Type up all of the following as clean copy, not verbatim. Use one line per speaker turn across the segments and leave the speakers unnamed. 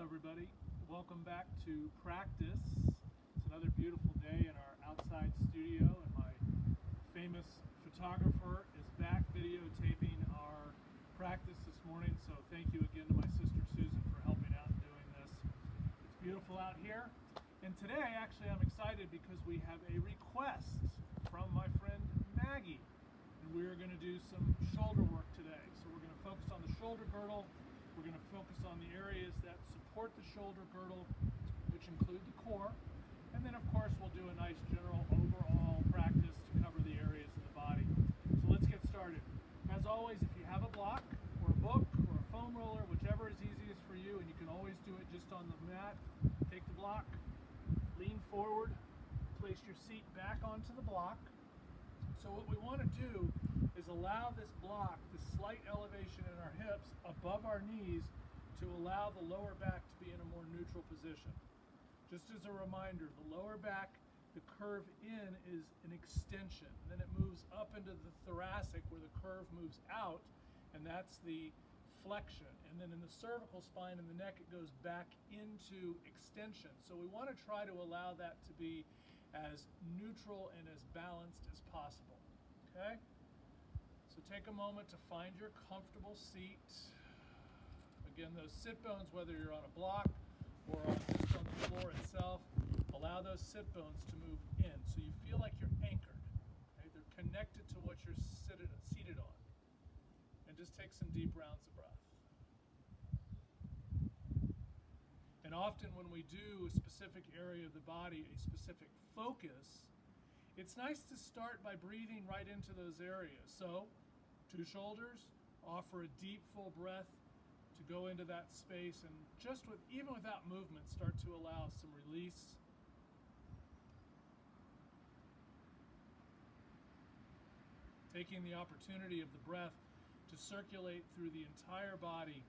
everybody. Welcome back to practice. It's another beautiful day in our outside studio, and my famous photographer is back videotaping our practice this morning. So thank you again to my sister Susan for helping out and doing this. It's beautiful out here. And today, actually, I'm excited because we have a request from my friend Maggie. And we're going to do some shoulder work today. So we're going to focus on the shoulder girdle. We're going to focus on the areas that support the shoulder girdle, which include the core. And then, of course, we'll do a nice general overall practice to cover the areas of the body. So let's get started. As always, if you have a block or a book or a foam roller, whichever is easiest for you, and you can always do it just on the mat, take the block, lean forward, place your seat back onto the block. So what we want to do is allow this block, this slight elevation in our hips above our knees, to allow the lower back to be in a more neutral position. Just as a reminder, the lower back, the curve in is an extension. Then it moves up into the thoracic where the curve moves out, and that's the flexion. And then in the cervical spine and the neck, it goes back into extension. So we want to try to allow that to be as neutral and as balanced as possible. Okay? So take a moment to find your comfortable seat. Again, those sit bones, whether you're on a block or just on the floor itself, allow those sit bones to move in so you feel like you're anchored. Okay? They're connected to what you're seated on. And just take some deep rounds of breath. And often when we do a specific area of the body, a specific focus, it's nice to start by breathing right into those areas. So, two shoulders, offer a deep, full breath to go into that space, and just even without movement, start to allow some release. Taking the opportunity of the breath to circulate through the entire body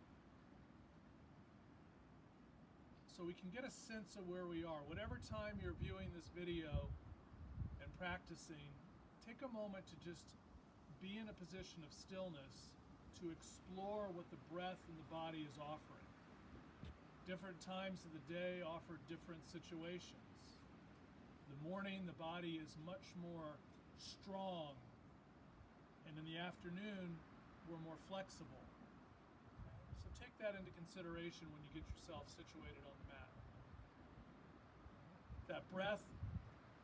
so we can get a sense of where we are. Whatever time you're viewing this video and practicing, take a moment to just be in a position of stillness to explore what the breath and the body is offering. Different times of the day offer different situations. The morning, the body is much more strong, and in the afternoon, we're more flexible. So take that into consideration when you get yourself situated on the mat. That breath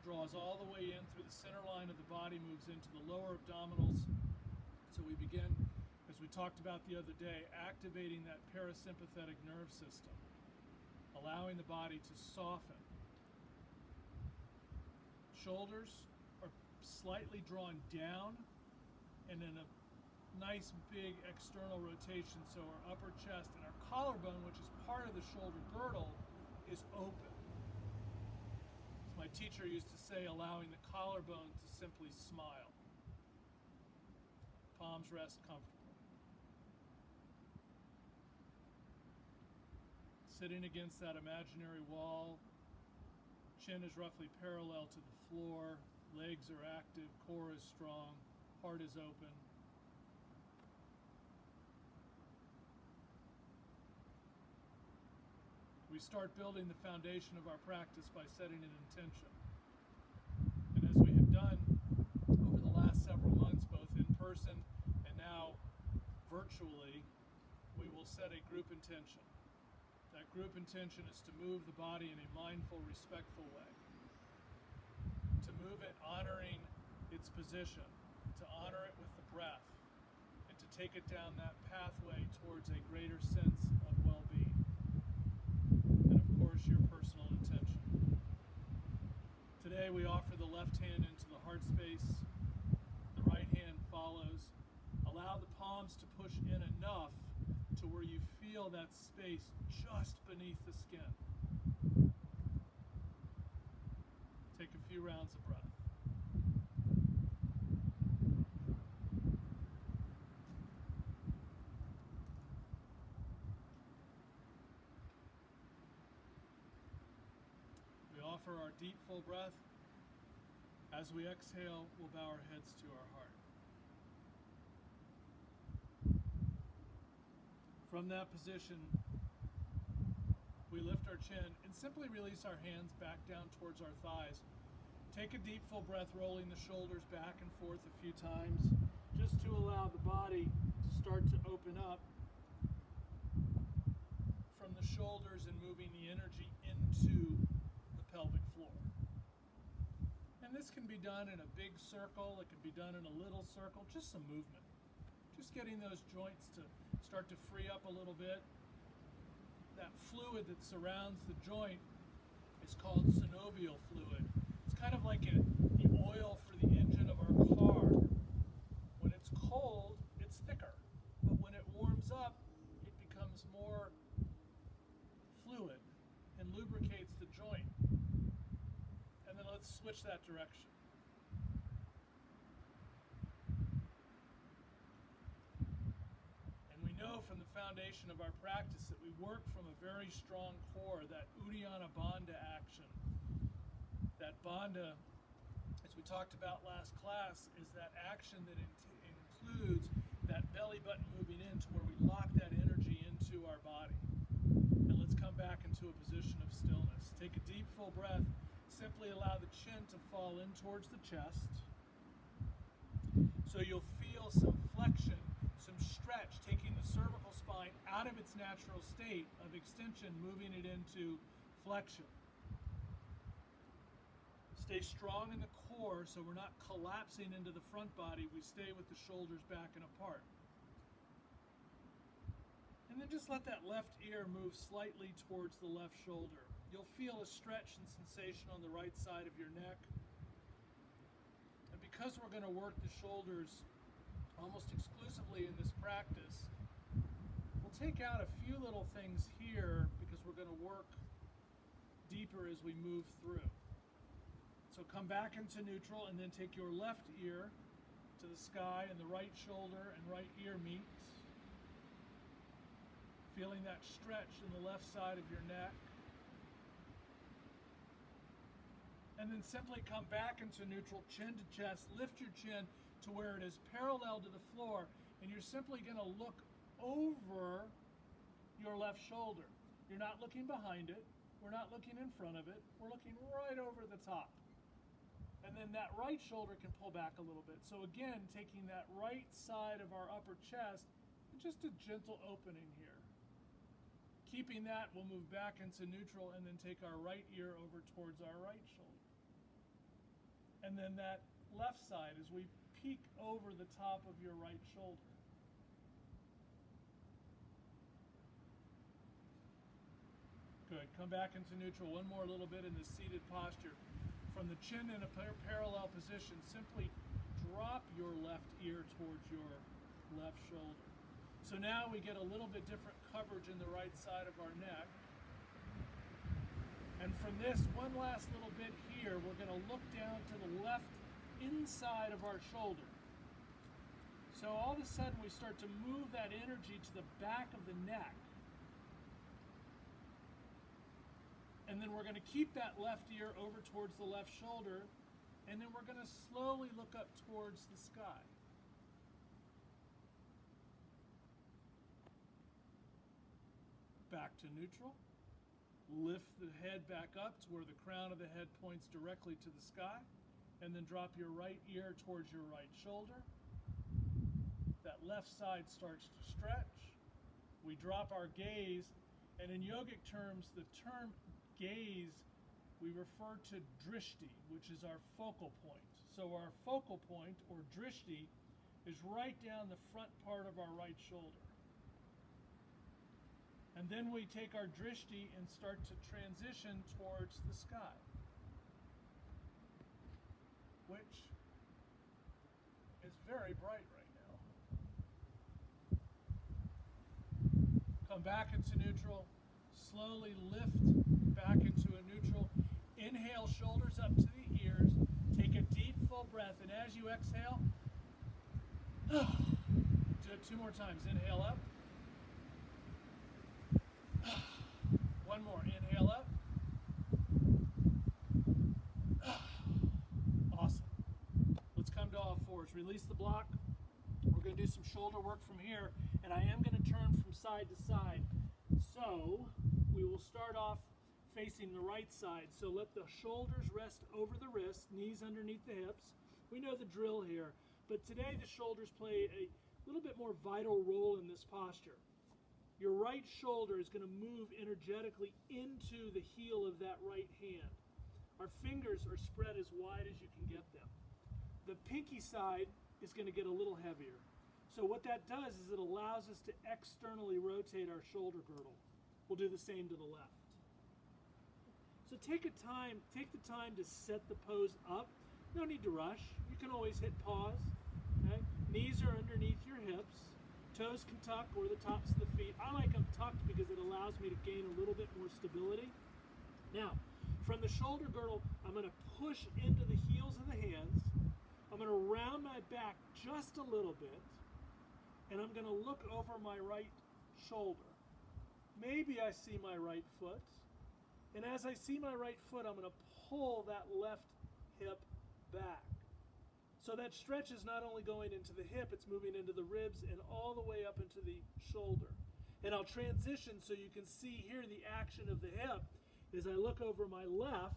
draws all the way in through the center line of the body, moves into the lower abdominals. So we begin, as we talked about the other day, activating that parasympathetic nerve system, allowing the body to soften. Shoulders are slightly drawn down and in a nice big external rotation, so our upper chest and our collarbone, which is part of the shoulder girdle, is open. As my teacher used to say, allowing the collarbone to simply smile. Palms rest comfortably. Sitting against that imaginary wall, chin is roughly parallel to the floor, legs are active, core is strong, heart is open. We start building the foundation of our practice by setting an intention. And as we have done over the last several months, both in person and now virtually, we will set a group intention. That group intention is to move the body in a mindful, respectful way. To move it honoring its position, to honor it with the breath, and to take it down that pathway towards a greater sense of well-being. Your personal intention. Today we offer the left hand into the heart space, the right hand follows. Allow the palms to push in enough to where you feel that space just beneath the skin. Take a few rounds of breath. Offer our deep, full breath. As we exhale, we'll bow our heads to our heart. From that position, We lift our chin and simply release our hands back down towards our thighs. Take a deep, full breath, rolling the shoulders back and forth a few times, just to allow the body to start to open up from the shoulders and moving the energy into the pelvic floor. And this can be done in a big circle, it can be done in a little circle, just some movement. Just getting those joints to start to free up a little bit. That fluid that surrounds the joint is called synovial fluid. It's kind of like the oil for the engine of our car. When it's cold, it's thicker. But when it warms up, it becomes more fluid and lubricates the joint. And then let's switch that direction. And we know from the foundation of our practice that we work from a very strong core, that Uddiyana Bandha action. That bandha, as we talked about last class, is that action that includes that belly button moving in to where we lock that energy into our body. And let's come back into a position of stillness. Take a deep, full breath. Simply allow the chin to fall in towards the chest. So you'll feel some flexion, some stretch, taking the cervical spine out of its natural state of extension, moving it into flexion. Stay strong in the core so we're not collapsing into the front body. We stay with the shoulders back and apart. And then just let that left ear move slightly towards the left shoulder. You'll feel a stretch and sensation on the right side of your neck. And because we're going to work the shoulders almost exclusively in this practice, we'll take out a few little things here because we're going to work deeper as we move through. So come back into neutral and then take your left ear to the sky and the right shoulder and right ear meet. Feeling that stretch in the left side of your neck. And then simply come back into neutral, chin to chest, lift your chin to where it is parallel to the floor, and you're simply going to look over your left shoulder. You're not looking behind it. We're not looking in front of it. We're looking right over the top. And then that right shoulder can pull back a little bit. So again, taking that right side of our upper chest, and just a gentle opening here. Keeping that, we'll move back into neutral and then take our right ear over towards our right shoulder. And then that left side as we peek over the top of your right shoulder. Good. Come back into neutral one more little bit in the seated posture. From the chin in a parallel position, simply drop your left ear towards your left shoulder. So now we get a little bit different coverage in the right side of our neck. And from this, one last little bit here, we're going to look down to the left inside of our shoulder. So all of a sudden we start to move that energy to the back of the neck. And then we're going to keep that left ear over towards the left shoulder, and then we're going to slowly look up towards the sky. Back to neutral. Lift the head back up to where the crown of the head points directly to the sky, and then drop your right ear towards your right shoulder. That left side starts to stretch. We drop our gaze, and in yogic terms, the term gaze, we refer to drishti, which is our focal point. So our focal point, or drishti, is right down the front part of our right shoulder. And then we take our drishti and start to transition towards the sky, which is very bright right now. Come back into neutral, slowly lift back into a neutral. Inhale, shoulders up to the ears. Take a deep, full breath, and as you exhale, do it 2 more times. Inhale up. One more. Inhale up. Awesome. Let's come to all fours. Release the block. We're going to do some shoulder work from here, and I am going to turn from side to side. So we will start off facing the right side. So let the shoulders rest over the wrists, knees underneath the hips. We know the drill here, but today the shoulders play a little bit more vital role in this posture. Your right shoulder is going to move energetically into the heel of that right hand. Our fingers are spread as wide as you can get them. The pinky side is going to get a little heavier. So what that does is it allows us to externally rotate our shoulder girdle. We'll do the same to the left. So take the time to set the pose up. No need to rush. You can always hit pause. Okay? Knees are underneath your hips. Toes can tuck or the tops of the feet. I like them tucked because it allows me to gain a little bit more stability. Now, from the shoulder girdle, I'm going to push into the heels of the hands. I'm going to round my back just a little bit, and I'm going to look over my right shoulder. Maybe I see my right foot, and as I see my right foot, I'm going to pull that left hip back. So that stretch is not only going into the hip, it's moving into the ribs and all the way up into the shoulder. And I'll transition so you can see here the action of the hip as I look over my left,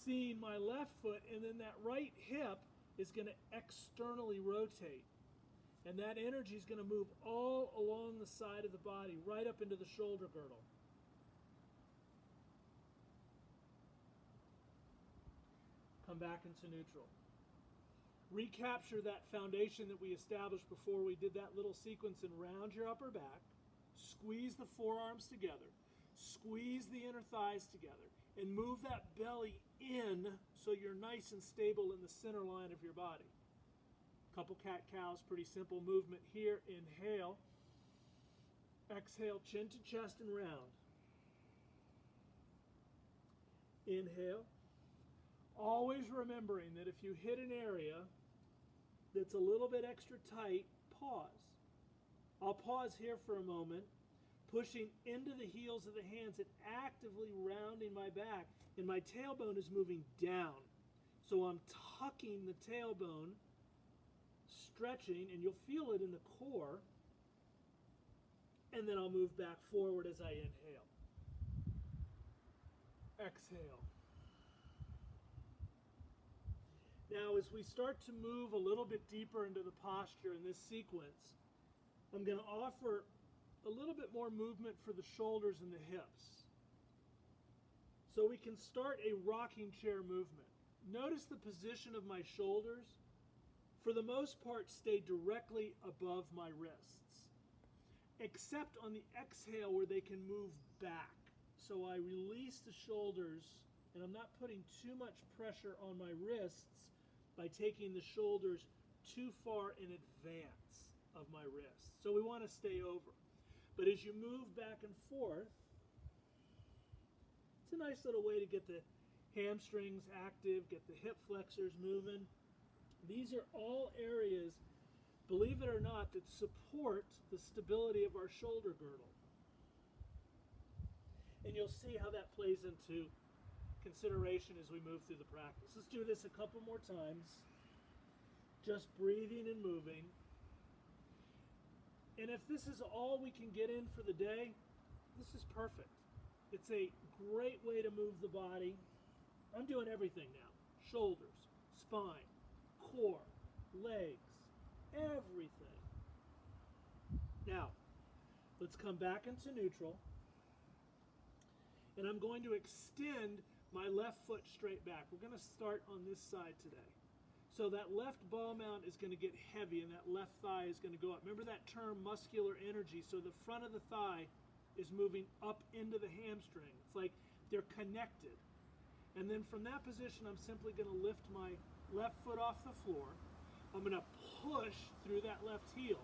seeing my left foot, and then that right hip is going to externally rotate. And that energy is going to move all along the side of the body, right up into the shoulder girdle. Come back into neutral. Recapture that foundation that we established before we did that little sequence and round your upper back. Squeeze the forearms together. Squeeze the inner thighs together. And move that belly in so you're nice and stable in the center line of your body. Couple cat-cows, pretty simple movement here. Inhale. Exhale, chin to chest and round. Inhale. Always remembering that if you hit an area that's a little bit extra tight, pause. I'll pause here for a moment, pushing into the heels of the hands and actively rounding my back. And my tailbone is moving down. So I'm tucking the tailbone, stretching, and you'll feel it in the core. And then I'll move back forward as I inhale. Exhale. Now, as we start to move a little bit deeper into the posture in this sequence, I'm going to offer a little bit more movement for the shoulders and the hips. So we can start a rocking chair movement. Notice the position of my shoulders, for the most part, stay directly above my wrists, except on the exhale where they can move back. So I release the shoulders, and I'm not putting too much pressure on my wrists by taking the shoulders too far in advance of my wrists. So we want to stay over. But as you move back and forth, it's a nice little way to get the hamstrings active, get the hip flexors moving. These are all areas, believe it or not, that support the stability of our shoulder girdle. And you'll see how that plays into consideration as we move through the practice. Let's do this a couple more times. Just breathing and moving. And if this is all we can get in for the day, this is perfect. It's a great way to move the body. I'm doing everything now. Shoulders, spine, core, legs, everything. Now, let's come back into neutral. And I'm going to extend my left foot straight back. We're going to start on this side today. So that left ball mount is going to get heavy and that left thigh is going to go up. Remember that term, muscular energy. So the front of the thigh is moving up into the hamstring. It's like they're connected. And then from that position, I'm simply going to lift my left foot off the floor. I'm going to push through that left heel.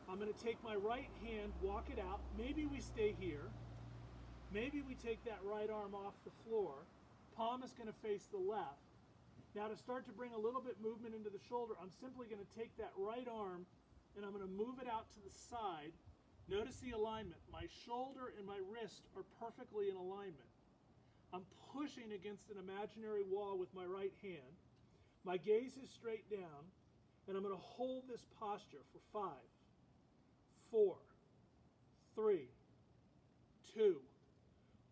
I'm going to take my right hand, walk it out. Maybe we stay here. Maybe we take that right arm off the floor. Palm is going to face the left. Now to start to bring a little bit movement into the shoulder, I'm simply going to take that right arm and I'm going to move it out to the side. Notice the alignment. My shoulder and my wrist are perfectly in alignment. I'm pushing against an imaginary wall with my right hand. My gaze is straight down, and I'm going to hold this posture for 5, 4, 3, 2,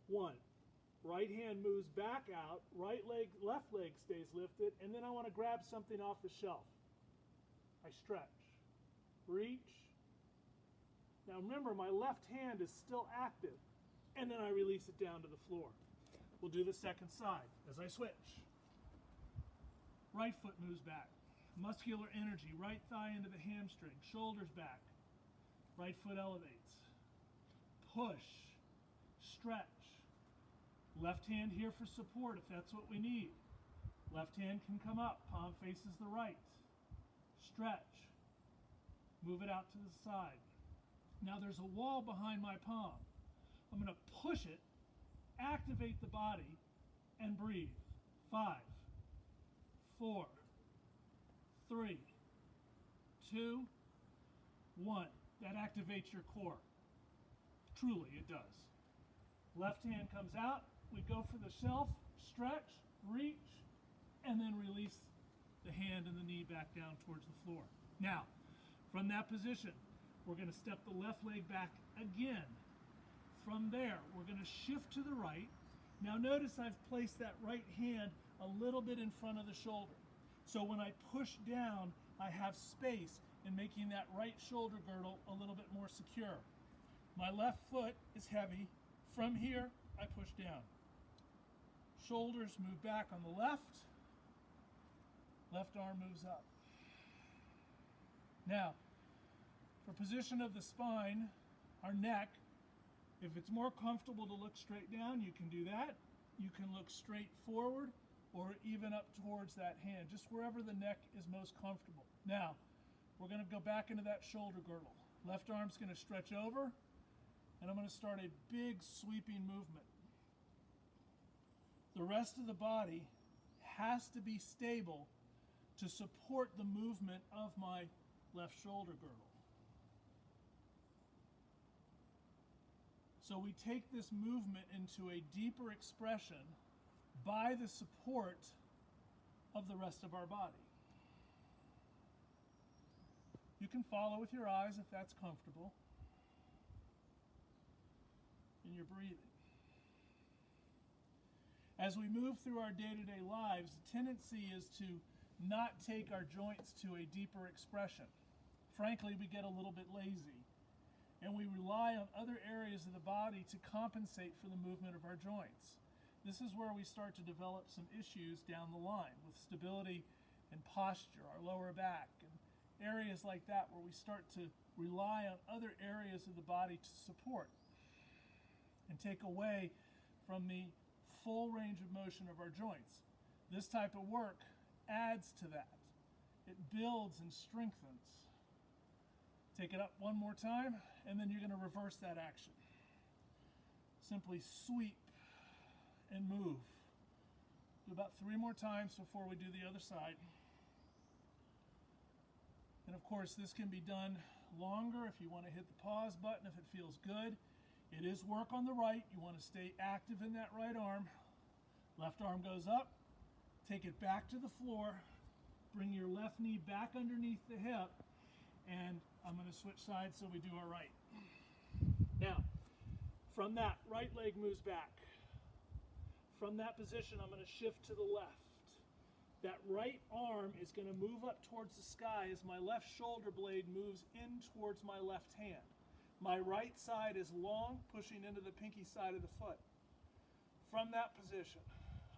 1. Right hand moves back out, left leg stays lifted, and then I want to grab something off the shelf. I stretch, reach. Now remember, my left hand is still active, and then I release it down to the floor. We'll do the second side as I switch. Right foot moves back. Muscular energy, right thigh into the hamstring, shoulders back. Right foot elevates. Push, stretch. Left hand here for support if that's what we need. Left hand can come up, palm faces the right. Stretch. Move it out to the side. Now there's a wall behind my palm. I'm going to push it, activate the body, and breathe. 5, 4, 3, 2, 1. That activates your core. Truly, it does. Left hand comes out. We go for the shelf, stretch, reach, and then release the hand and the knee back down towards the floor. Now, from that position, we're going to step the left leg back again. From there, we're going to shift to the right. Now notice I've placed that right hand a little bit in front of the shoulder. So when I push down, I have space in making that right shoulder girdle a little bit more secure. My left foot is heavy. From here, I push down. Shoulders move back on the left. Left arm moves up. Now, for position of the spine, our neck, if it's more comfortable to look straight down, you can do that. You can look straight forward or even up towards that hand, just wherever the neck is most comfortable. Now, we're going to go back into that shoulder girdle. Left arm's going to stretch over, and I'm going to start a big sweeping movement. The rest of the body has to be stable to support the movement of my left shoulder girdle. So we take this movement into a deeper expression by the support of the rest of our body. You can follow with your eyes if that's comfortable. And you're breathing. As we move through our day-to-day lives, the tendency is to not take our joints to a deeper expression. Frankly, we get a little bit lazy, and we rely on other areas of the body to compensate for the movement of our joints. This is where we start to develop some issues down the line with stability and posture, our lower back, and areas like that where we start to rely on other areas of the body to support and take away from the full range of motion of our joints. This type of work adds to that. It builds and strengthens. Take it up one more time, and then you're going to reverse that action. Simply sweep and move. Do about 3 more times before we do the other side. And of course, this can be done longer if you want to hit the pause button if it feels good. It is work on the right. You want to stay active in that right arm. Left arm goes up. Take it back to the floor. Bring your left knee back underneath the hip. And I'm going to switch sides so we do our right. Now, from that, right leg moves back. From that position, I'm going to shift to the left. That right arm is going to move up towards the sky as my left shoulder blade moves in towards my left hand. My right side is long, pushing into the pinky side of the foot. From that position,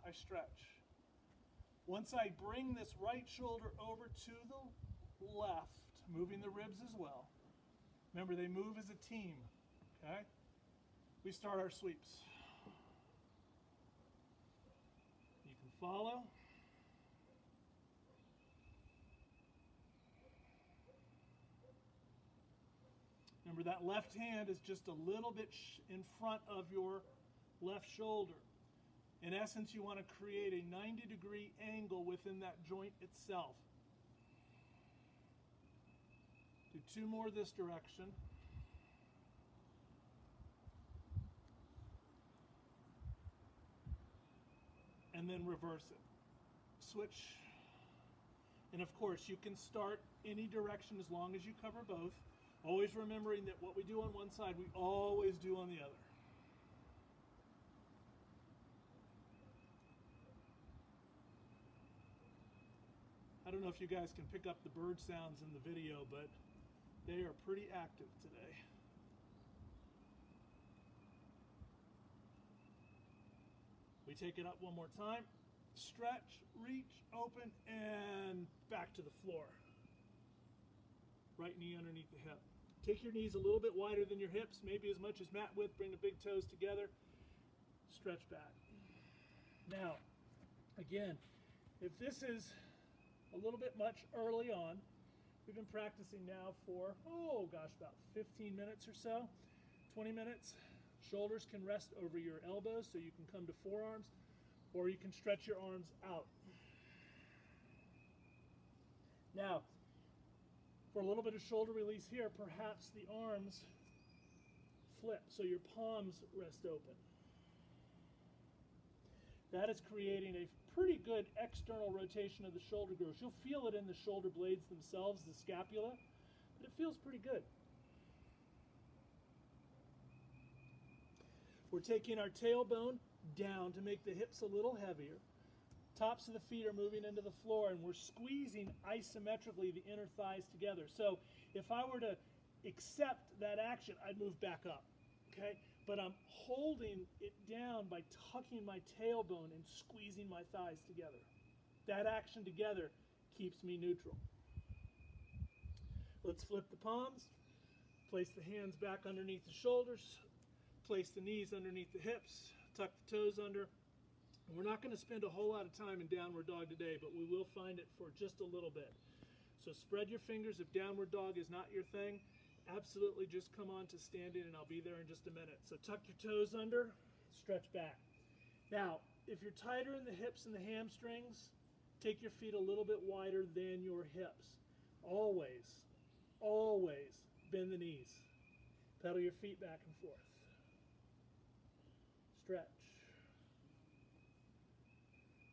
I stretch. Once I bring this right shoulder over to the left, moving the ribs as well. Remember, they move as a team, okay? We start our sweeps. You can follow. Remember, that left hand is just a little bit in front of your left shoulder. In essence, you want to create a 90-degree angle within that joint itself. Do 2 more this direction. And then reverse it. Switch. And of course, you can start any direction as long as you cover both. Always remembering that what we do on one side, we always do on the other. I don't know if you guys can pick up the bird sounds in the video, but they are pretty active today. We take it up one more time. Stretch, reach, open, and back to the floor. Right knee underneath the hip. Take your knees a little bit wider than your hips, maybe as much as mat width. Bring the big toes together. Stretch back. Now, again, if this is a little bit much early on, we've been practicing now for, about 15 minutes or so, 20 minutes. Shoulders can rest over your elbows so you can come to forearms, or you can stretch your arms out. Now, for a little bit of shoulder release here, perhaps the arms flip so your palms rest open. That is creating a pretty good external rotation of the shoulder girdles. You'll feel it in the shoulder blades themselves, the scapula, but it feels pretty good. We're taking our tailbone down to make the hips a little heavier. Tops of the feet are moving into the floor, and we're squeezing isometrically the inner thighs together. So if I were to accept that action, I'd move back up, okay? But I'm holding it down by tucking my tailbone and squeezing my thighs together. That action together keeps me neutral. Let's flip the palms, place the hands back underneath the shoulders, place the knees underneath the hips, tuck the toes under. We're not going to spend a whole lot of time in downward dog today, but we will find it for just a little bit. So spread your fingers. If downward dog is not your thing, absolutely just come on to standing, and I'll be there in just a minute. So tuck your toes under, stretch back. Now, if you're tighter in the hips and the hamstrings, take your feet a little bit wider than your hips. Always, always bend the knees. Pedal your feet back and forth. Stretch.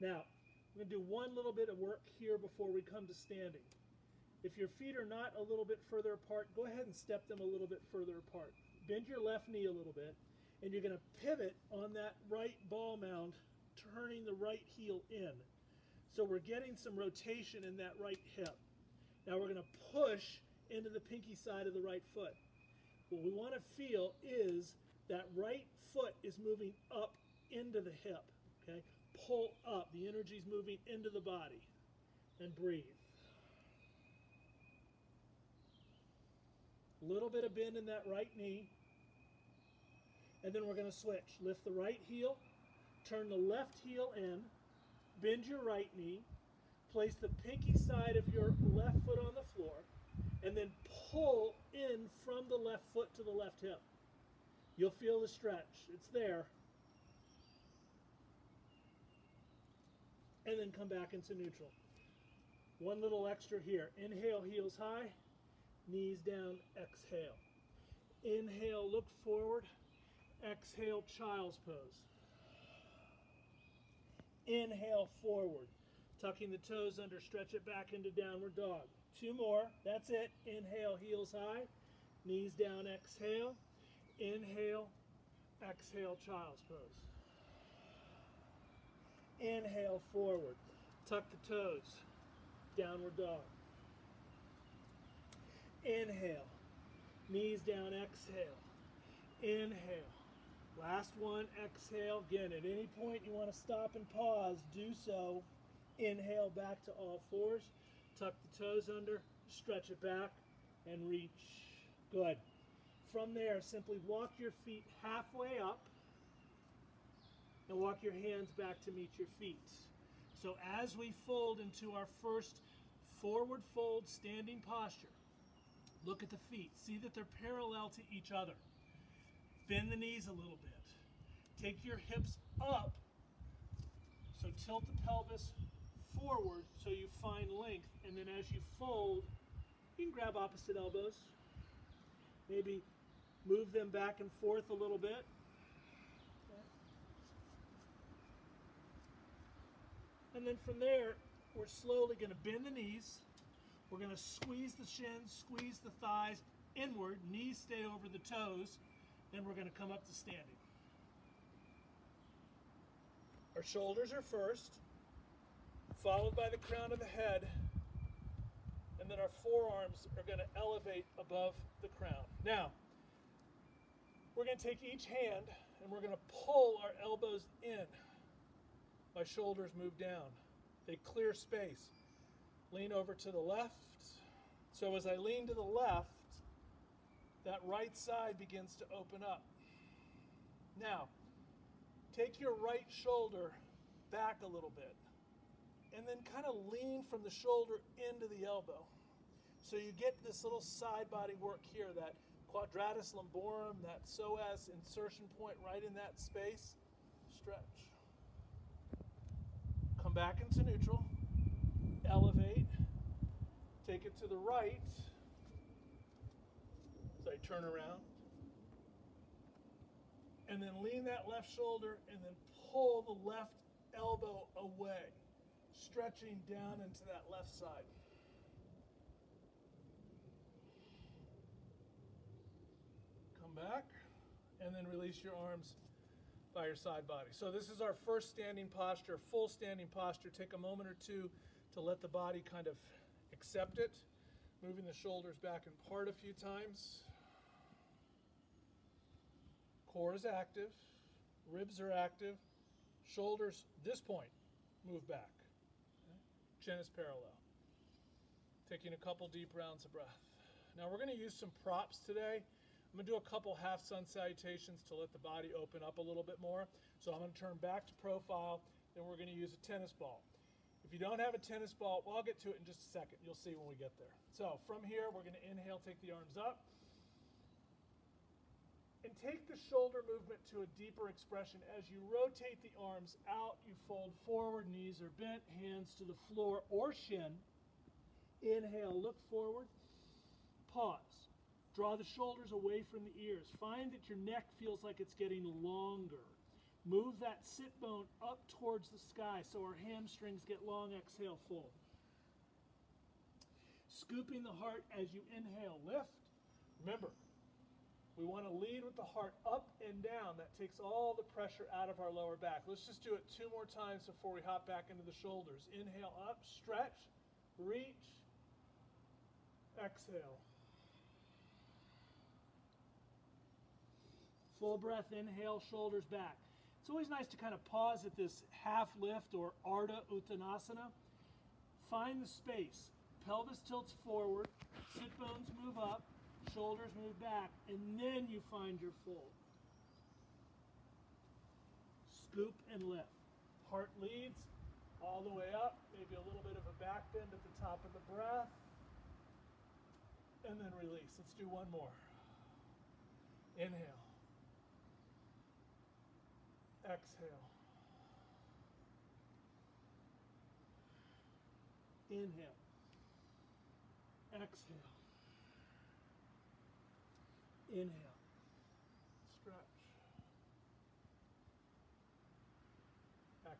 Now, we're going to do one little bit of work here before we come to standing. If your feet are not a little bit further apart, go ahead and step them a little bit further apart. Bend your left knee a little bit, and you're going to pivot on that right ball mound, turning the right heel in. So we're getting some rotation in that right hip. Now we're going to push into the pinky side of the right foot. What we want to feel is that right foot is moving up into the hip, okay? Pull up. The energy is moving into the body. And breathe. A little bit of bend in that right knee. And then we're going to switch. Lift the right heel. Turn the left heel in. Bend your right knee. Place the pinky side of your left foot on the floor. And then pull in from the left foot to the left hip. You'll feel the stretch. It's there. And then come back into neutral. One little extra here. Inhale, heels high. Knees down, exhale. Inhale, look forward. Exhale, child's pose. Inhale, forward. Tucking the toes under, stretch it back into downward dog. Two more. That's it. Inhale, heels high. Knees down, exhale. Inhale, exhale, child's pose. Inhale, forward. Tuck the toes. Downward dog. Inhale. Knees down, exhale. Inhale. Last one, exhale. Again, at any point you want to stop and pause, do so. Inhale back to all fours. Tuck the toes under, stretch it back, and reach. Good. From there, simply walk your feet halfway up and walk your hands back to meet your feet. So as we fold into our first forward fold standing posture, look at the feet. See that they're parallel to each other. Bend the knees a little bit. Take your hips up. So tilt the pelvis forward so you find length. And then as you fold, you can grab opposite elbows. Maybe move them back and forth a little bit. And then from there, we're slowly going to bend the knees. We're going to squeeze the shins, squeeze the thighs, inward, knees stay over the toes, and we're going to come up to standing. Our shoulders are first, followed by the crown of the head, and then our forearms are going to elevate above the crown. Now, we're going to take each hand and we're going to pull our elbows in. My shoulders move down. They clear space. Lean over to the left. So as I lean to the left, that right side begins to open up. Now, take your right shoulder back a little bit and then kind of lean from the shoulder into the elbow. So you get this little side body work here, that quadratus lumborum, that psoas insertion point right in that space. Stretch. Come back into neutral. Elevate. Take it to the right. So I turn around. And then lean that left shoulder and then pull the left elbow away, stretching down into that left side. Come back and then release your arms by your side body. So this is our first standing posture, full standing posture. Take a moment or two to let the body kind of accept it, moving the shoulders back and apart a few times. Core is active, ribs are active, shoulders, this point, move back. Okay. Chin is parallel. Taking a couple deep rounds of breath. Now we're going to use some props today. I'm going to do a couple half sun salutations to let the body open up a little bit more. So I'm going to turn back to profile, then we're going to use a tennis ball. If you don't have a tennis ball, well, I'll get to it in just a second. You'll see when we get there. So from here, we're going to inhale, take the arms up. And take the shoulder movement to a deeper expression. As you rotate the arms out, you fold forward, knees are bent, hands to the floor or shin. Inhale, look forward. Pause. Draw the shoulders away from the ears. Find that your neck feels like it's getting longer. Move that sit bone up towards the sky so our hamstrings get long. Exhale, fold. Scooping the heart as you inhale, lift. Remember, we want to lead with the heart up and down. That takes all the pressure out of our lower back. Let's just do it 2 more times before we hop back into the shoulders. Inhale up, stretch, reach, exhale. Full breath, inhale, shoulders back. It's always nice to kind of pause at this half lift or Ardha Uttanasana. Find the space. Pelvis tilts forward, sit bones move up, shoulders move back, and then you find your fold. Scoop and lift. Heart leads all the way up, maybe a little bit of a back bend at the top of the breath, and then release. Let's do one more. Inhale. Exhale. Inhale. Exhale. Inhale. Stretch. Exhale.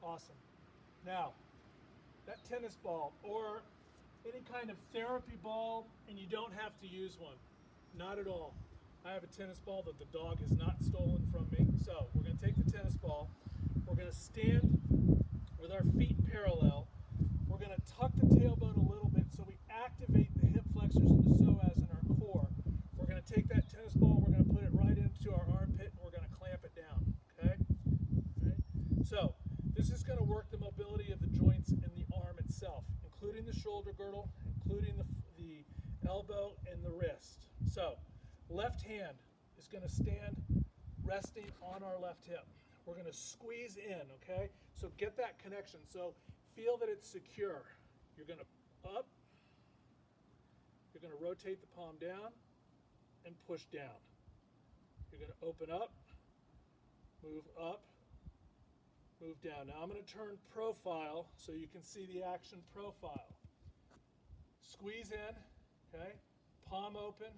Awesome. Now, that tennis ball or any kind of therapy ball, and you don't have to use one. Not at all. I have a tennis ball that the dog has not stolen from me. So we're going to take the tennis ball. We're going to stand with our feet parallel. We're going to tuck the tailbone a little bit so we activate the hip flexors and the psoas in our core. We're going to take that tennis ball, we're going to put it right into our armpit, and we're going to clamp it down. Okay? All right? So this is going to work the mobility of the joints in the arm itself, including the shoulder girdle, including the elbow and the wrist. So left hand is going to stand resting on our left hip. We're going to squeeze in, okay? So get that connection. So feel that it's secure. You're going to up. You're going to rotate the palm down and push down. You're going to open up, move up, move down. Now I'm going to turn profile so you can see the action profile. Squeeze in, okay? Palm open,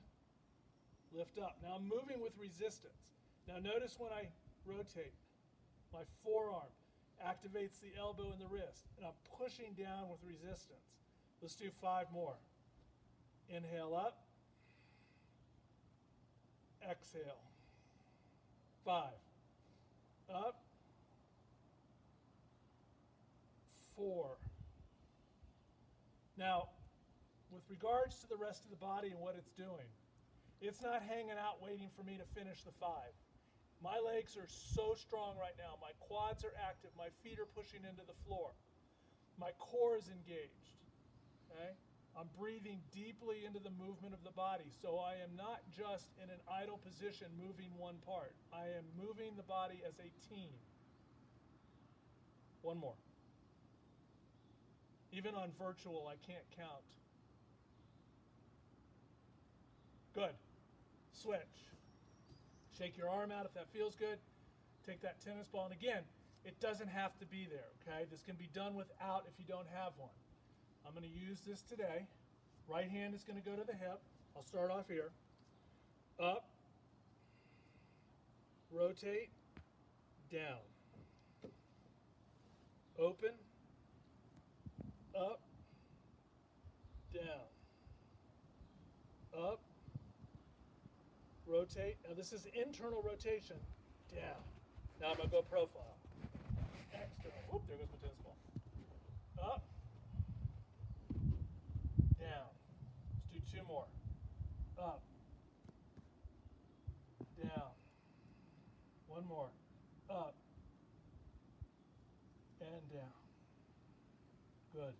lift up. Now I'm moving with resistance. Now notice when I rotate, my forearm activates the elbow and the wrist, and I'm pushing down with resistance. Let's do 5 more. Inhale up. Exhale. 5. Up. 4. Now, with regards to the rest of the body and what it's doing, it's not hanging out waiting for me to finish the 5. My legs are so strong right now. My quads are active. My feet are pushing into the floor. My core is engaged. Okay? I'm breathing deeply into the movement of the body. So I am not just in an idle position moving one part. I am moving the body as a team. One more. Even on virtual, I can't count. Good. Switch. Shake your arm out if that feels good. Take that tennis ball. And again, it doesn't have to be there, okay? This can be done without if you don't have one. I'm going to use this today. Right hand is going to go to the hip. I'll start off here. Up. Rotate. Down. Open. Up. Down. Up. Rotate. Now this is internal rotation. Down. Now I'm going to go profile. External. Whoop, there goes my tennis ball. Up. Down. Let's do 2 more. Up. Down. 1 more. Up. And down. Good.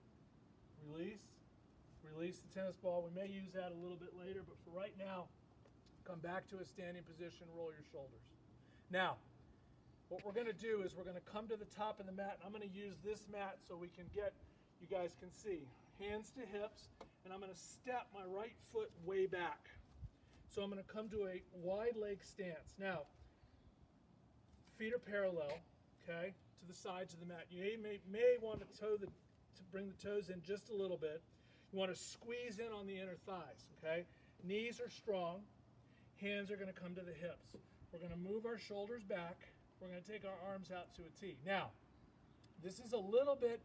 Release. Release the tennis ball. We may use that a little bit later, but for right now, come back to a standing position, roll your shoulders. Now, what we're going to do is we're going to come to the top of the mat, and I'm going to use this mat so we can get, you guys can see, hands to hips, and I'm going to step my right foot way back. So I'm going to come to a wide leg stance. Now, feet are parallel, okay, to the sides of the mat. You may want to bring the toes in just a little bit. You want to squeeze in on the inner thighs, okay? Knees are strong. Hands are going to come to the hips. We're going to move our shoulders back. We're going to take our arms out to a T. Now, this is a little bit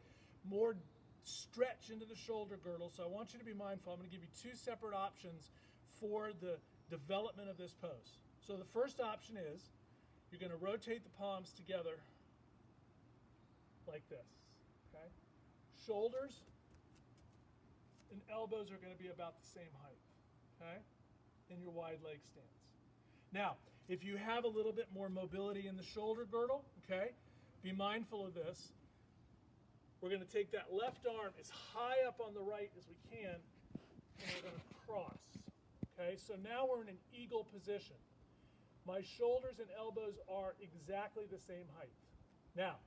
more stretch into the shoulder girdle, so I want you to be mindful. I'm going to give you 2 separate options for the development of this pose. So the first option is you're going to rotate the palms together like this, okay? Shoulders and elbows are going to be about the same height, okay, in your wide leg stance. Now, if you have a little bit more mobility in the shoulder girdle, okay, be mindful of this. We're going to take that left arm as high up on the right as we can, and we're going to cross. Okay, so now we're in an eagle position. My shoulders and elbows are exactly the same height. Now,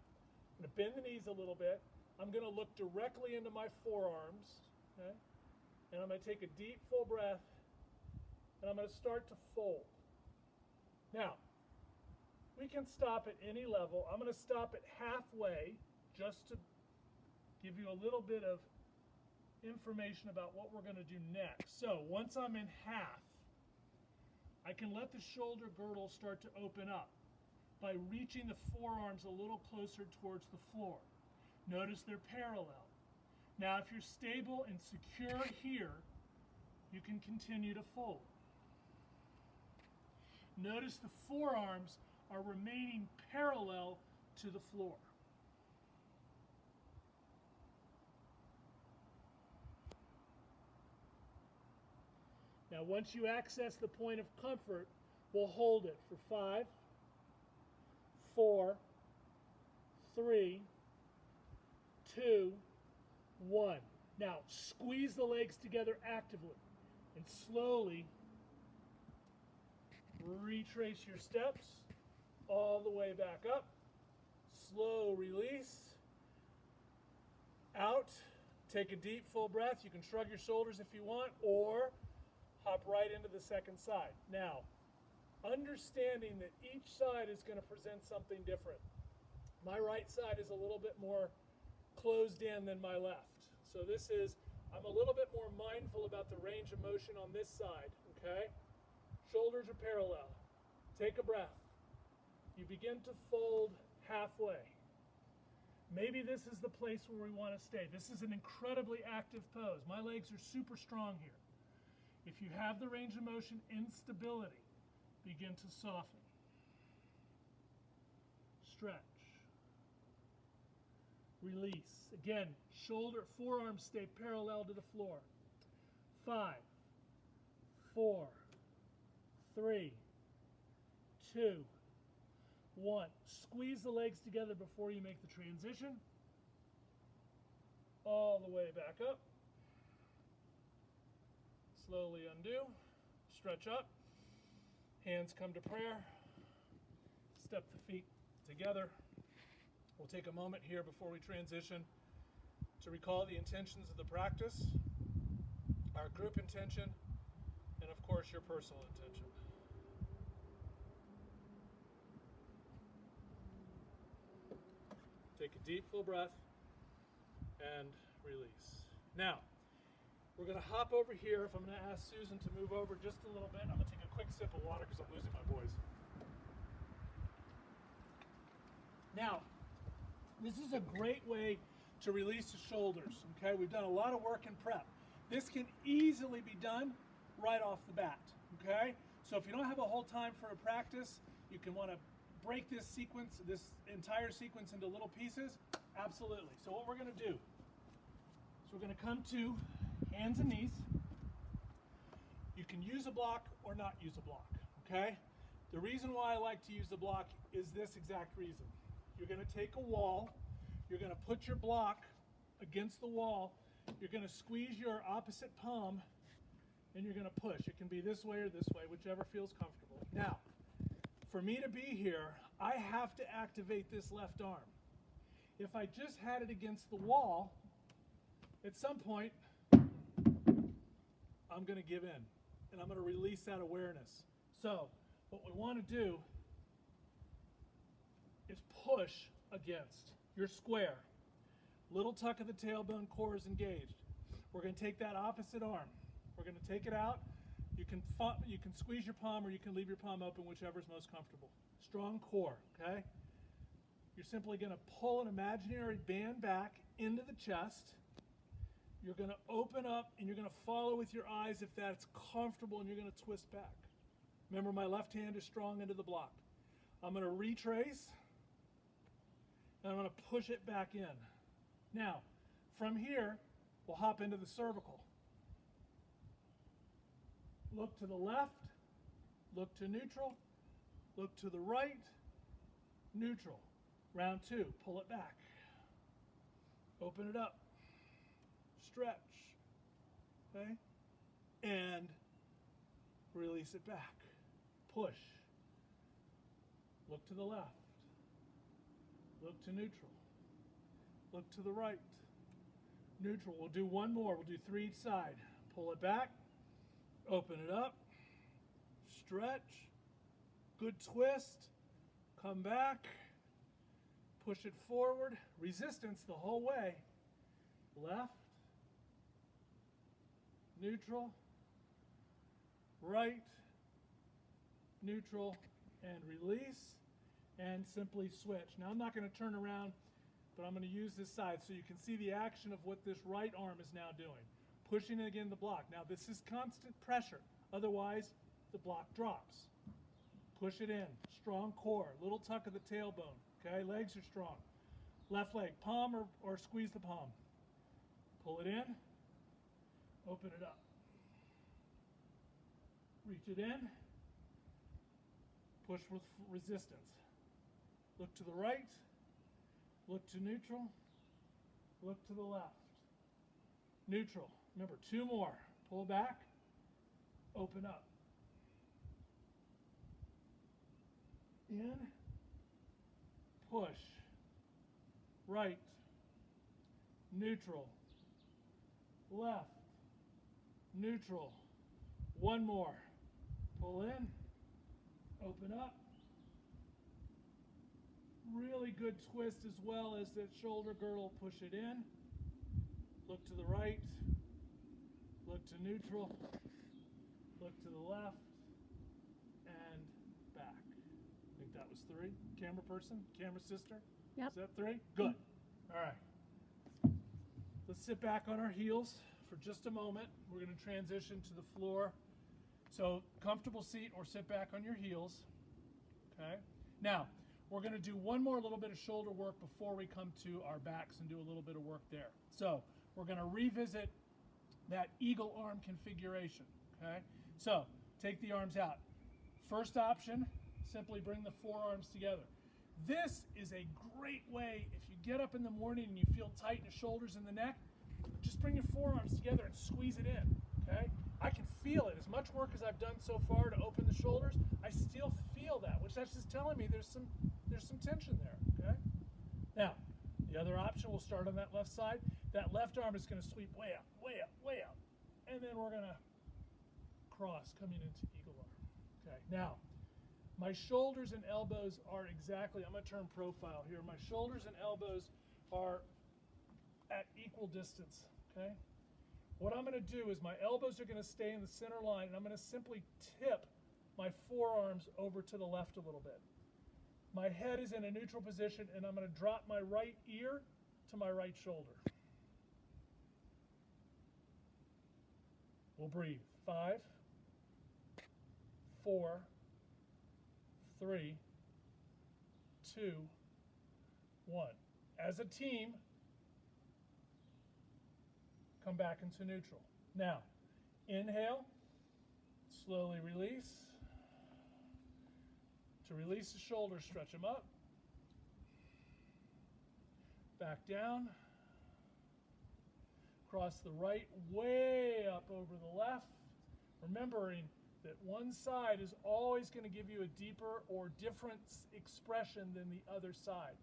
I'm going to bend the knees a little bit. I'm going to look directly into my forearms, okay, and I'm going to take a deep, full breath, and I'm going to start to fold. Now, we can stop at any level. I'm going to stop at halfway just to give you a little bit of information about what we're going to do next. So once I'm in half, I can let the shoulder girdle start to open up by reaching the forearms a little closer towards the floor. Notice they're parallel. Now, if you're stable and secure here, you can continue to fold. Notice the forearms are remaining parallel to the floor. Now, once you access the point of comfort, we'll hold it for 5, 4, 3, 2, 1. Now, squeeze the legs together actively and slowly retrace your steps all the way back up. Slow release. Out. Take a deep, full breath. You can shrug your shoulders if you want, or hop right into the second side. Now, understanding that each side is going to present something different. My right side is a little bit more closed in than my left. So this is, I'm a little bit more mindful about the range of motion on this side, okay? Shoulders are parallel. Take a breath. You begin to fold halfway. Maybe this is the place where we want to stay. This is an incredibly active pose. My legs are super strong here. If you have the range of motion instability, begin to soften. Stretch. Release. Again, forearms stay parallel to the floor. 5, 4, 3, 2, 1. Squeeze the legs together before you make the transition. All the way back up. Slowly undo. Stretch up. Hands come to prayer. Step the feet together. We'll take a moment here before we transition to recall the intentions of the practice, our group intention, and of course your personal intention. Take a deep, full breath and release. Now, we're going to hop over here. If I'm going to ask Susan to move over just a little bit, I'm going to take a quick sip of water because I'm losing my voice. Now, this is a great way to release the shoulders, okay? We've done a lot of work in prep. This can easily be done right off the bat, okay? So if you don't have a whole time for a practice, you can want to break this sequence, this entire sequence into little pieces, absolutely. So what we're going to do is we're going to come to hands and knees. You can use a block or not use a block, okay? The reason why I like to use the block is this exact reason. You're going to take a wall, you're going to put your block against the wall, you're going to squeeze your opposite palm, and you're going to push. It can be this way or this way, whichever feels comfortable. Now, for me to be here, I have to activate this left arm. If I just had it against the wall, at some point, I'm going to give in, and I'm going to release that awareness. So, what we want to do is push against your square. Little tuck of the tailbone, core is engaged. We're going to take that opposite arm. We're going to take it out. You can squeeze your palm or you can leave your palm open, whichever is most comfortable. Strong core, okay? You're simply going to pull an imaginary band back into the chest. You're going to open up and you're going to follow with your eyes if that's comfortable, and you're going to twist back. Remember, my left hand is strong into the block. I'm going to retrace. And I'm going to push it back in. Now, from here, we'll hop into the cervical. Look to the left, look to neutral, look to the right, neutral. Round 2, pull it back. Open it up. Stretch. Okay? And release it back. Push. Look to the left. Look to neutral. Look to the right. Neutral. We'll do one more. We'll do 3 each side. Pull it back. Open it up. Stretch. Good twist. Come back. Push it forward. Resistance the whole way. Left. Neutral. Right. Neutral. And release. And simply switch. Now I'm not going to turn around, but I'm going to use this side so you can see the action of what this right arm is now doing. Pushing it again the block. Now this is constant pressure, otherwise the block drops. Push it in. Strong core. Little tuck of the tailbone. Okay, legs are strong. Left leg, palm or squeeze the palm. Pull it in. Open it up. Reach it in. Push with resistance. Look to the right, look to neutral, look to the left. Neutral. Remember, 2 more. Pull back, open up. In, push, right, neutral, left, neutral. 1 more. Pull in, open up. Really good twist as well as that shoulder girdle. Push it in. Look to the right. Look to neutral. Look to the left. And back. I think that was 3. Camera person? Camera sister?
Yep.
Is that 3? Good. All right. Let's sit back on our heels for just a moment. We're going to transition to the floor. So comfortable seat or sit back on your heels. Okay. Now, we're going to do one more little bit of shoulder work before we come to our backs and do a little bit of work there. So we're going to revisit that eagle arm configuration. Okay. So take the arms out. First option, simply bring the forearms together. This is a great way, if you get up in the morning and you feel tight in the shoulders and the neck, just bring your forearms together and squeeze it in, okay? I can feel it. As much work as I've done so far to open the shoulders, I still feel that, which that's just telling me there's some tension there, okay? Now, the other option, we'll start on that left side. That left arm is going to sweep way out, way out, way out. And then we're going to cross coming into eagle arm. Okay, now, my shoulders and elbows are exactly, I'm going to turn profile here. My shoulders and elbows are at equal distance, okay? What I'm going to do is my elbows are going to stay in the center line, and I'm going to simply tip my forearms over to the left a little bit. My head is in a neutral position, and I'm going to drop my right ear to my right shoulder. We'll breathe. 5, 4, 3, 2, 1. As a team, come back into neutral. Now, inhale, slowly release. To release the shoulders, stretch them up. Back down. Cross the right way up over the left. Remembering that one side is always going to give you a deeper or different expression than the other side.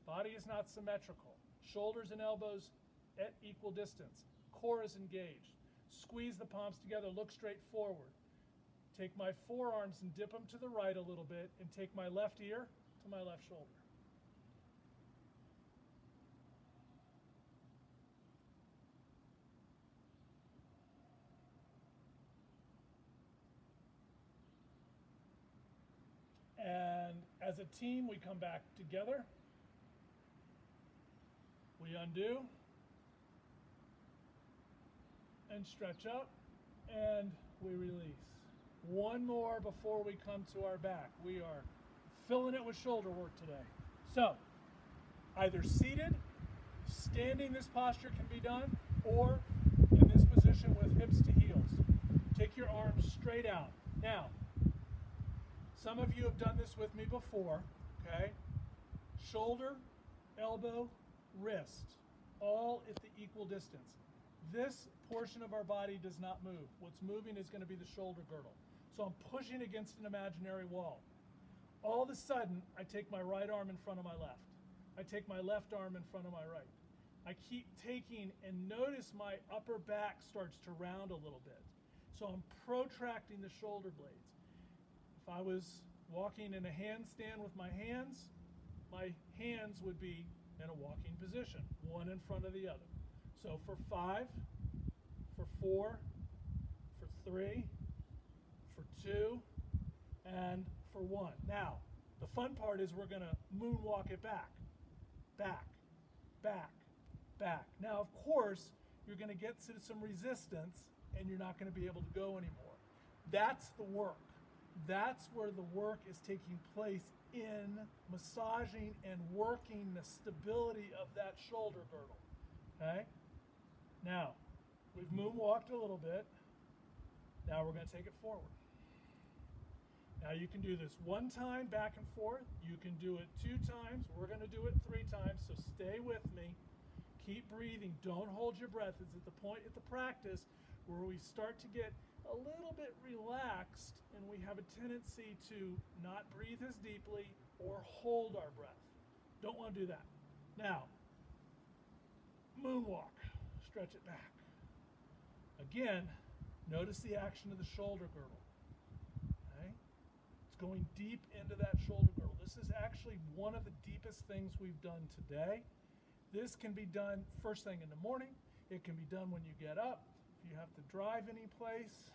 Body is not symmetrical. Shoulders and elbows at equal distance. Core is engaged. Squeeze the palms together, look straight forward. Take my forearms and dip them to the right a little bit, and take my left ear to my left shoulder. And as a team, we come back together. We undo. And stretch up. And we release. One more before we come to our back. We are filling it with shoulder work today. So, either seated, standing this posture can be done, or in this position with hips to heels. Take your arms straight out. Now, some of you have done this with me before, okay? Shoulder, elbow, wrist, all at the equal distance. This portion of our body does not move. What's moving is going to be the shoulder girdle. So I'm pushing against an imaginary wall. All of a sudden, I take my right arm in front of my left. I take my left arm in front of my right. I keep taking, and notice my upper back starts to round a little bit. So I'm protracting the shoulder blades. If I was walking in a handstand with my hands would be in a walking position, one in front of the other. So for 5, for 4, for 3, for 2, and for 1. Now, the fun part is we're going to moonwalk it back, back, back, back. Now, of course, you're going to get to some resistance, and you're not going to be able to go anymore. That's the work. That's where the work is taking place in massaging and working the stability of that shoulder girdle. Okay? Now, we've moonwalked a little bit. Now we're going to take it forward. Now you can do this one time back and forth. You can do it 2 times. We're going to do it 3 times, so stay with me. Keep breathing. Don't hold your breath. It's at the point at the practice where we start to get a little bit relaxed and we have a tendency to not breathe as deeply or hold our breath. Don't want to do that. Now, moonwalk. Stretch it back. Again, notice the action of the shoulder girdle. Okay? It's going deep into that shoulder girdle. This is actually one of the deepest things we've done today. This can be done first thing in the morning. It can be done when you get up. If you have to drive any place,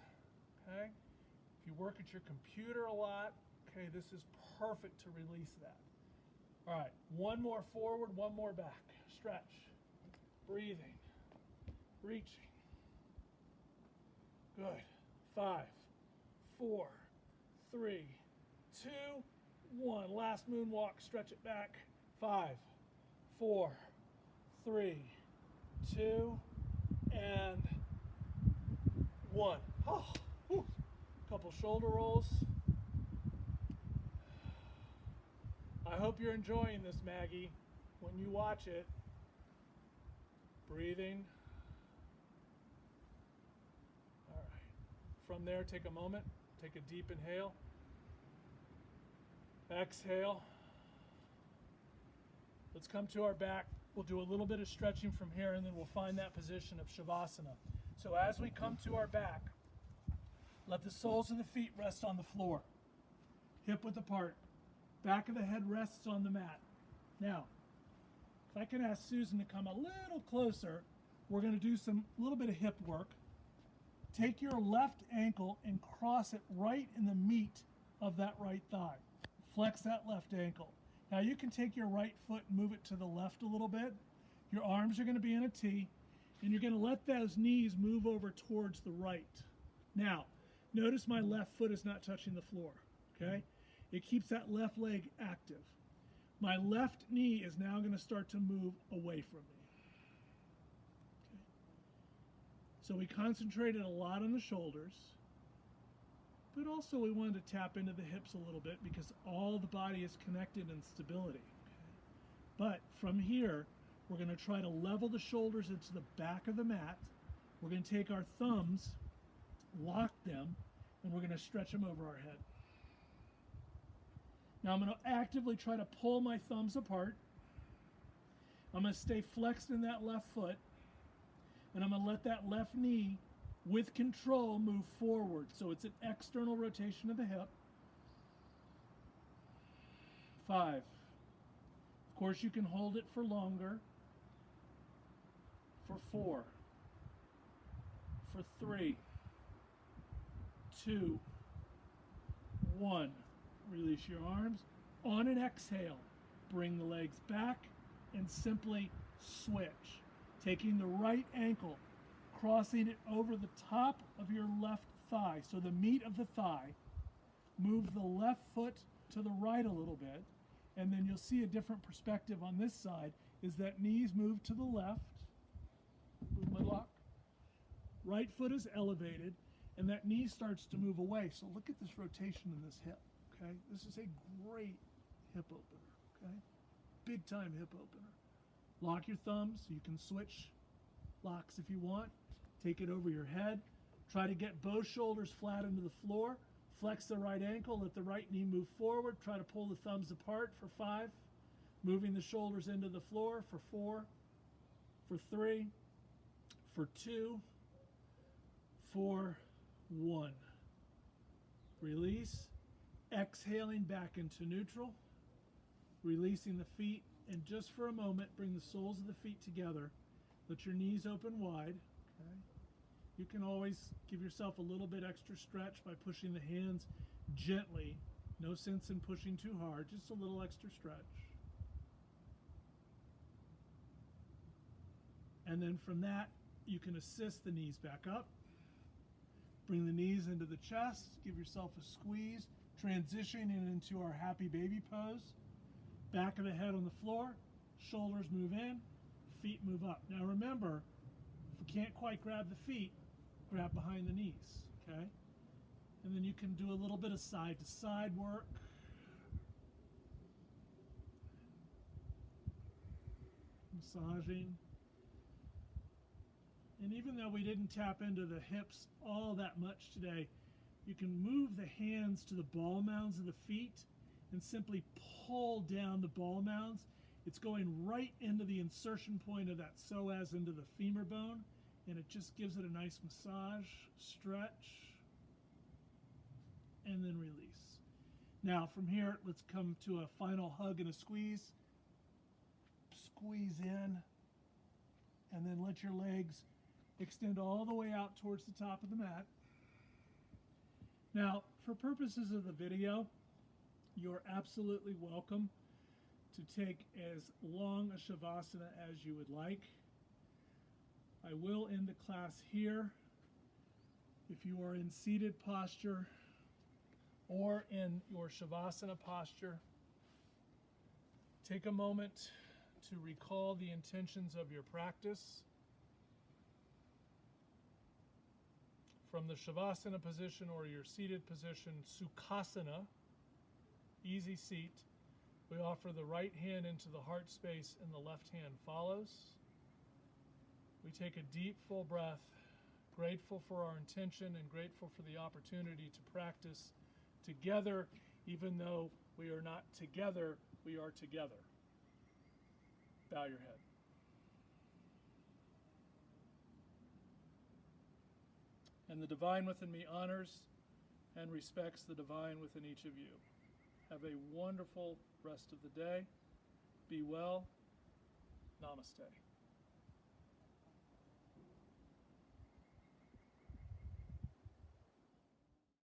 okay? If you work at your computer a lot, okay, this is perfect to release that. All right, one more forward, one more back. Stretch, breathing, reaching, Good. 5, 4, 3, 2, 1. Last moonwalk. Stretch it back. 5, 4, 3, 2, and 1. Oh, whew. Couple shoulder rolls. I hope you're enjoying this, Maggie. When you watch it, breathing. All right. From there, take a moment. Take a deep inhale. Exhale. Let's come to our back. We'll do a little bit of stretching from here, and then we'll find that position of Shavasana. So as we come to our back, let the soles of the feet rest on the floor. Hip width apart. Back of the head rests on the mat. Now, if I can ask Susan to come a little closer, we're going to do a little bit of hip work. Take your left ankle and cross it right in the meat of that right thigh. Flex that left ankle. Now you can take your right foot and move it to the left a little bit. Your arms are going to be in a T, and you're going to let those knees move over towards the right. Now, notice my left foot is not touching the floor, okay? It keeps that left leg active. My left knee is now going to start to move away from me. Okay. So we concentrated a lot on the shoulders, but also we wanted to tap into the hips a little bit because all the body is connected in stability. Okay. But from here, we're going to try to level the shoulders into the back of the mat. We're going to take our thumbs, lock them, and we're going to stretch them over our head. Now I'm going to actively try to pull my thumbs apart. I'm going to stay flexed in that left foot, and I'm going to let that left knee, with control, move forward. So it's an external rotation of the hip. 5. Of course, you can hold it for longer. For 4. For 3. 2. 1. Release your arms. On an exhale, bring the legs back and simply switch. Taking the right ankle, crossing it over the top of your left thigh. So the meat of the thigh. Move the left foot to the right a little bit, and then you'll see a different perspective on this side is that knees move to the left. Movement lock. Right foot is elevated, and that knee starts to move away. So look at this rotation in this hip. Okay, this is a great hip opener. Okay, big time hip opener. Lock your thumbs. You can switch locks if you want. Take it over your head. Try to get both shoulders flat into the floor. Flex the right ankle. Let the right knee move forward. Try to pull the thumbs apart for 5. Moving the shoulders into the floor for 4. For 3. For 2. For 1. Release. Exhaling back into neutral. Releasing the feet. And just for a moment, bring the soles of the feet together. Let your knees open wide. Okay. You can always give yourself a little bit extra stretch by pushing the hands gently. No sense in pushing too hard, just a little extra stretch. And then from that, you can assist the knees back up. Bring the knees into the chest. Give yourself a squeeze. Transitioning into our happy baby pose. Back of the head on the floor. Shoulders move in. Feet move up. Now remember, if you can't quite grab the feet, grab behind the knees, okay? And then you can do a little bit of side to side work. Massaging. And even though we didn't tap into the hips all that much today, you can move the hands to the ball mounds of the feet and simply pull down the ball mounds. It's going right into the insertion point of that psoas into the femur bone, and it just gives it a nice massage, stretch, and then release. Now from here, let's come to a final hug and a squeeze. Squeeze in, and then let your legs extend all the way out towards the top of the mat. Now, for purposes of the video, you're absolutely welcome to take as long a Shavasana as you would like. I will end the class here. If you are in seated posture or in your Shavasana posture, take a moment to recall the intentions of your practice. From the Shavasana position or your seated position, Sukhasana, easy seat, we offer the right hand into the heart space and the left hand follows. We take a deep, full breath, grateful for our intention and grateful for the opportunity to practice together. Even though we are not together, we are together. Bow your head. And the divine within me honors and respects the divine within each of you. Have a wonderful rest of the day. Be well. Namaste.